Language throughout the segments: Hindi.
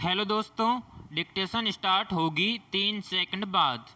हेलो दोस्तों, डिक्टेशन स्टार्ट होगी 3 सेकंड बाद।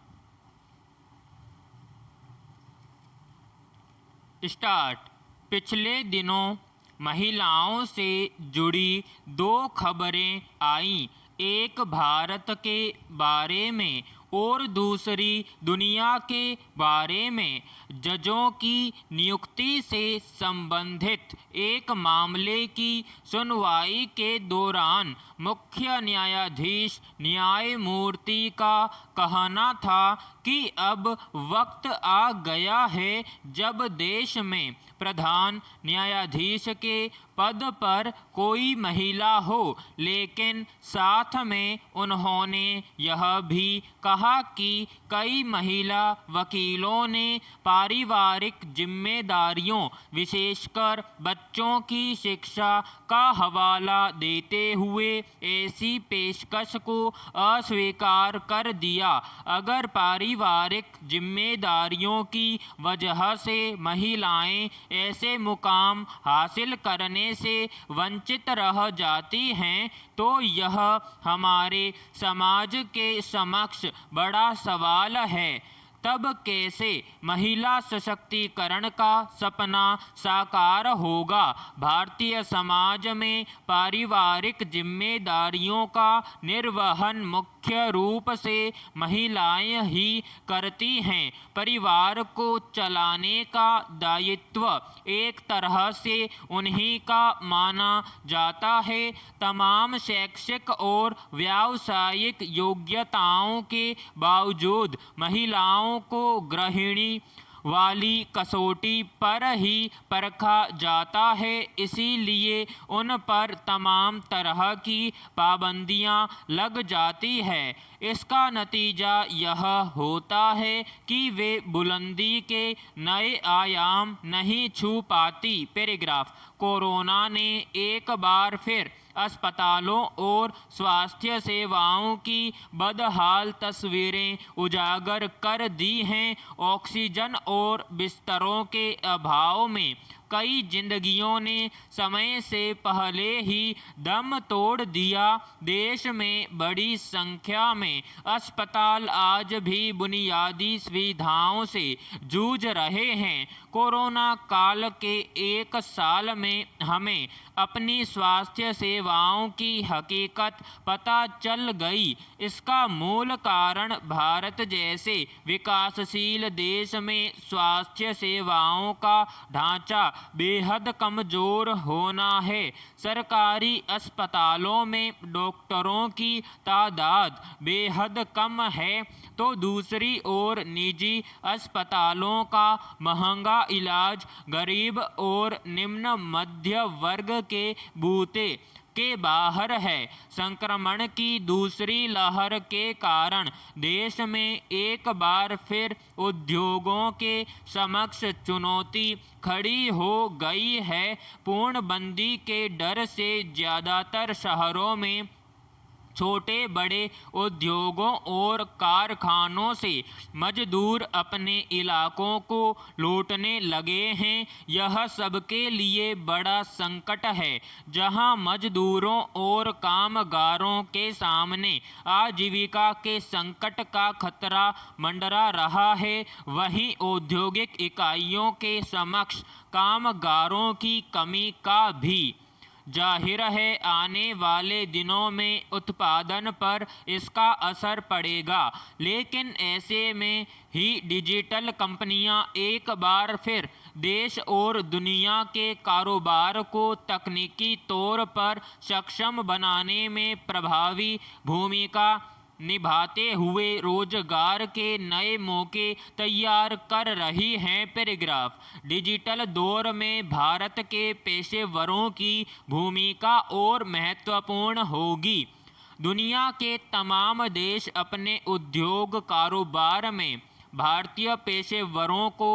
स्टार्ट। पिछले दिनों महिलाओं से जुड़ी 2 खबरें आईं, एक भारत के बारे में और दूसरी दुनिया के बारे में। जजों की नियुक्ति से संबंधित एक मामले की सुनवाई के दौरान मुख्य न्यायाधीश न्यायमूर्ति का कहना था कि अब वक्त आ गया है जब देश में प्रधान न्यायाधीश के पद पर कोई महिला हो, लेकिन साथ में उन्होंने यह भी कहा कि कई महिला वकीलों ने पारिवारिक जिम्मेदारियों, विशेषकर बच्चों की शिक्षा का हवाला देते हुए ऐसी पेशकश को अस्वीकार कर दिया। अगर पारिवारिक जिम्मेदारियों की वजह से महिलाएं ऐसे मुकाम हासिल करने से वंचित रह जाती हैं, तो यह हमारे समाज के समक्ष बड़ा सवाल है। तब कैसे महिला सशक्तिकरण का सपना साकार होगा? भारतीय समाज में पारिवारिक जिम्मेदारियों का निर्वहन मुख्य रूप से महिलाएं ही करती हैं। परिवार को चलाने का दायित्व एक तरह से उन्हीं का माना जाता है। तमाम शैक्षिक और व्यावसायिक योग्यताओं के बावजूद महिलाओं को गृहिणी वाली कसौटी पर ही परखा जाता है। इसीलिए उन पर तमाम तरह की पाबंदियां लग जाती है। इसका नतीजा यह होता है कि वे बुलंदी के नए आयाम नहीं छू पाती। पैराग्राफ। कोरोना ने एक बार फिर अस्पतालों और स्वास्थ्य सेवाओं की बदहाल तस्वीरें उजागर कर दी हैं। ऑक्सीजन और बिस्तरों के अभाव में कई जिंदगियों ने समय से पहले ही दम तोड़ दिया। देश में बड़ी संख्या में अस्पताल आज भी बुनियादी सुविधाओं से जूझ रहे हैं। कोरोना काल के 1 साल में हमें अपनी स्वास्थ्य सेवाओं की हकीकत पता चल गई। इसका मूल कारण भारत जैसे विकासशील देश में स्वास्थ्य सेवाओं का ढांचा बेहद कमजोर होना है। सरकारी अस्पतालों में डॉक्टरों की तादाद बेहद कम है, तो दूसरी ओर निजी अस्पतालों का महंगा इलाज गरीब और निम्न मध्य वर्ग के बूते के बाहर है। संक्रमण की दूसरी लहर के कारण देश में एक बार फिर उद्योगों के समक्ष चुनौती खड़ी हो गई है। पूर्णबंदी के डर से ज़्यादातर शहरों में छोटे बड़े उद्योगों और कारखानों से मजदूर अपने इलाकों को लौटने लगे हैं। यह सबके लिए बड़ा संकट है। जहां मजदूरों और कामगारों के सामने आजीविका के संकट का खतरा मंडरा रहा है, वहीं औद्योगिक इकाइयों के समक्ष कामगारों की कमी का भी जाहिर है आने वाले दिनों में उत्पादन पर इसका असर पड़ेगा। लेकिन ऐसे में ही डिजिटल कंपनियां एक बार फिर देश और दुनिया के कारोबार को तकनीकी तौर पर सक्षम बनाने में प्रभावी भूमिका निभाते हुए रोजगार के नए मौके तैयार कर रही हैं। पैराग्राफ। डिजिटल दौर में भारत के पेशेवरों की भूमिका और महत्वपूर्ण होगी। दुनिया के तमाम देश अपने उद्योग कारोबार में भारतीय पेशेवरों को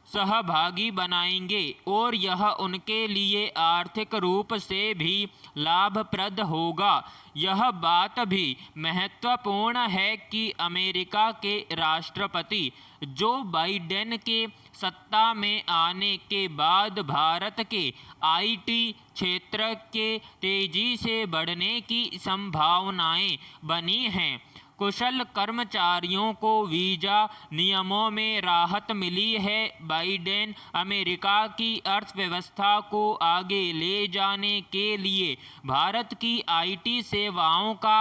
सहभागी बनाएंगे और यह उनके लिए आर्थिक रूप से भी लाभप्रद होगा। यह बात भी महत्वपूर्ण है कि अमेरिका के राष्ट्रपति जो बाइडेन के सत्ता में आने के बाद भारत के आईटी क्षेत्र के तेजी से बढ़ने की संभावनाएं बनी हैं। कुशल कर्मचारियों को वीज़ा नियमों में राहत मिली है। बाइडेन अमेरिका की अर्थव्यवस्था को आगे ले जाने के लिए भारत की आईटी सेवाओं का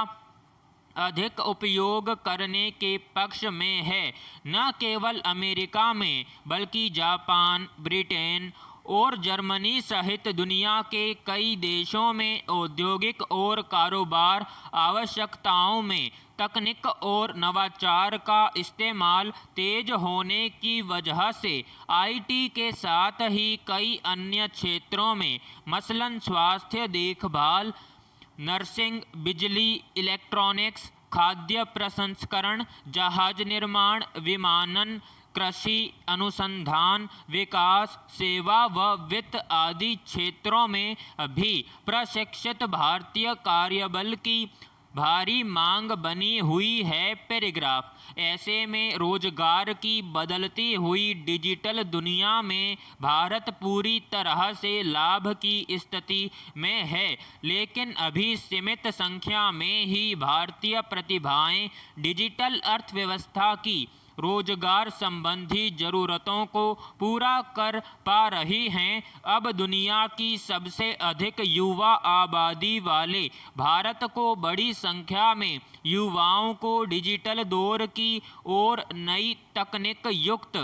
अधिक उपयोग करने के पक्ष में है। न केवल अमेरिका में बल्कि जापान, ब्रिटेन और जर्मनी सहित दुनिया के कई देशों में औद्योगिक और कारोबार आवश्यकताओं में तकनीक और नवाचार का इस्तेमाल तेज होने की वजह से आईटी के साथ ही कई अन्य क्षेत्रों में मसलन स्वास्थ्य देखभाल, नर्सिंग, बिजली, इलेक्ट्रॉनिक्स, खाद्य प्रसंस्करण, जहाज निर्माण, विमानन, कृषि, अनुसंधान, विकास, सेवा व वित्त आदि क्षेत्रों में भी प्रशिक्षित भारतीय कार्यबल की भारी मांग बनी हुई है। पैराग्राफ। ऐसे में रोजगार की बदलती हुई डिजिटल दुनिया में भारत पूरी तरह से लाभ की स्थिति में है, लेकिन अभी सीमित संख्या में ही भारतीय प्रतिभाएं डिजिटल अर्थव्यवस्था की रोजगार संबंधी ज़रूरतों को पूरा कर पा रही हैं। अब दुनिया की सबसे अधिक युवा आबादी वाले भारत को बड़ी संख्या में युवाओं को डिजिटल दौर की और नई तकनीक युक्त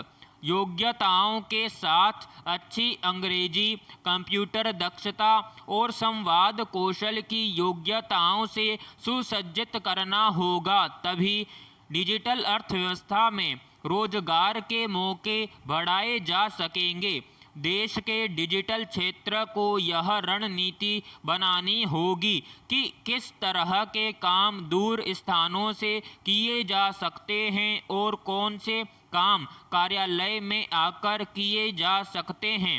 योग्यताओं के साथ अच्छी अंग्रेजी, कंप्यूटर दक्षता और संवाद कौशल की योग्यताओं से सुसज्जित करना होगा। तभी डिजिटल अर्थव्यवस्था में रोजगार के मौके बढ़ाए जा सकेंगे। देश के डिजिटल क्षेत्र को यह रणनीति बनानी होगी कि किस तरह के काम दूर स्थानों से किए जा सकते हैं और कौन से काम कार्यालय में आकर किए जा सकते हैं।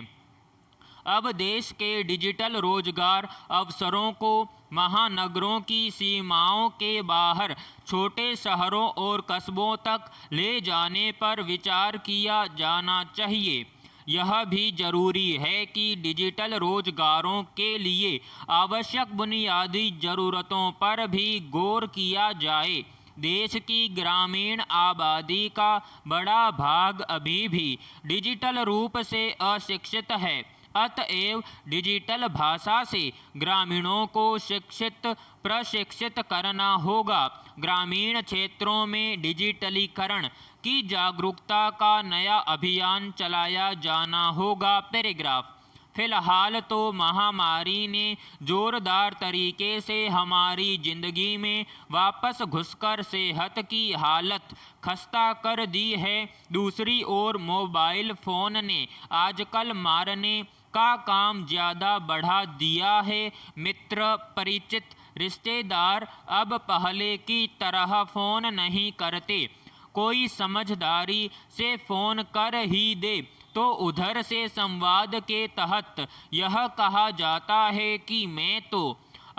अब देश के डिजिटल रोजगार अवसरों को महानगरों की सीमाओं के बाहर छोटे शहरों और कस्बों तक ले जाने पर विचार किया जाना चाहिए। यह भी जरूरी है कि डिजिटल रोजगारों के लिए आवश्यक बुनियादी ज़रूरतों पर भी गौर किया जाए। देश की ग्रामीण आबादी का बड़ा भाग अभी भी डिजिटल रूप से अशिक्षित है। अतएव डिजिटल भाषा से ग्रामीणों को शिक्षित प्रशिक्षित करना होगा। ग्रामीण क्षेत्रों में डिजिटलीकरण की जागरूकता का नया अभियान चलाया जाना होगा। पैराग्राफ। फिलहाल तो महामारी ने जोरदार तरीके से हमारी ज़िंदगी में वापस घुसकर सेहत की हालत खस्ता कर दी है। दूसरी ओर मोबाइल फ़ोन ने आजकल मारने का काम ज़्यादा बढ़ा दिया है। मित्र, परिचित, रिश्तेदार अब पहले की तरह फ़ोन नहीं करते। कोई समझदारी से फ़ोन कर ही दे तो उधर से संवाद के तहत यह कहा जाता है कि मैं तो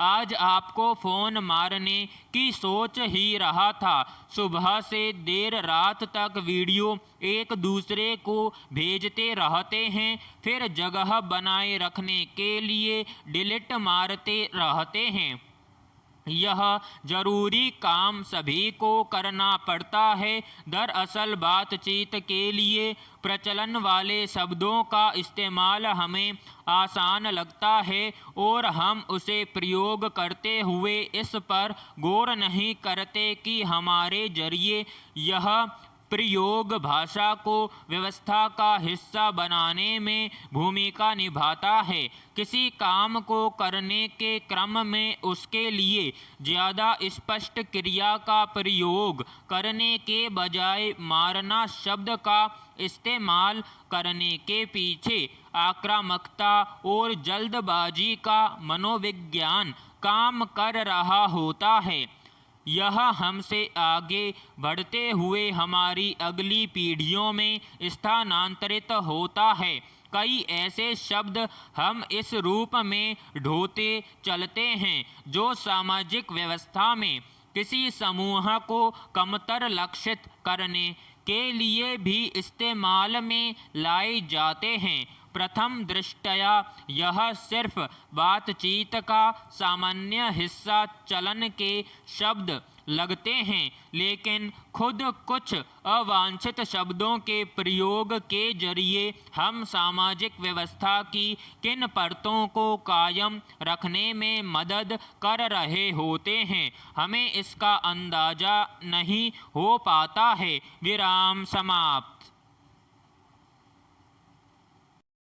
आज आपको फ़ोन मारने की सोच ही रहा था। सुबह से देर रात तक वीडियो एक दूसरे को भेजते रहते हैं, फिर जगह बनाए रखने के लिए डिलीट मारते रहते हैं। यह जरूरी काम सभी को करना पड़ता है। दरअसल बातचीत के लिए प्रचलन वाले शब्दों का इस्तेमाल हमें आसान लगता है और हम उसे प्रयोग करते हुए इस पर गौर नहीं करते कि हमारे जरिए यह प्रयोग भाषा को व्यवस्था का हिस्सा बनाने में भूमिका निभाता है। किसी काम को करने के क्रम में उसके लिए ज़्यादा स्पष्ट क्रिया का प्रयोग करने के बजाय मारना शब्द का इस्तेमाल करने के पीछे आक्रामकता और जल्दबाजी का मनोविज्ञान काम कर रहा होता है। यह हमसे आगे बढ़ते हुए हमारी अगली पीढ़ियों में स्थानांतरित होता है। कई ऐसे शब्द हम इस रूप में ढोते चलते हैं जो सामाजिक व्यवस्था में किसी समूह को कमतर लक्षित करने के लिए भी इस्तेमाल में लाए जाते हैं। प्रथम दृष्टया यह सिर्फ बातचीत का सामान्य हिस्सा चलन के शब्द लगते हैं, लेकिन खुद कुछ अवांछित शब्दों के प्रयोग के जरिए हम सामाजिक व्यवस्था की किन परतों को कायम रखने में मदद कर रहे होते हैं, हमें इसका अंदाजा नहीं हो पाता है। विराम समाप्त।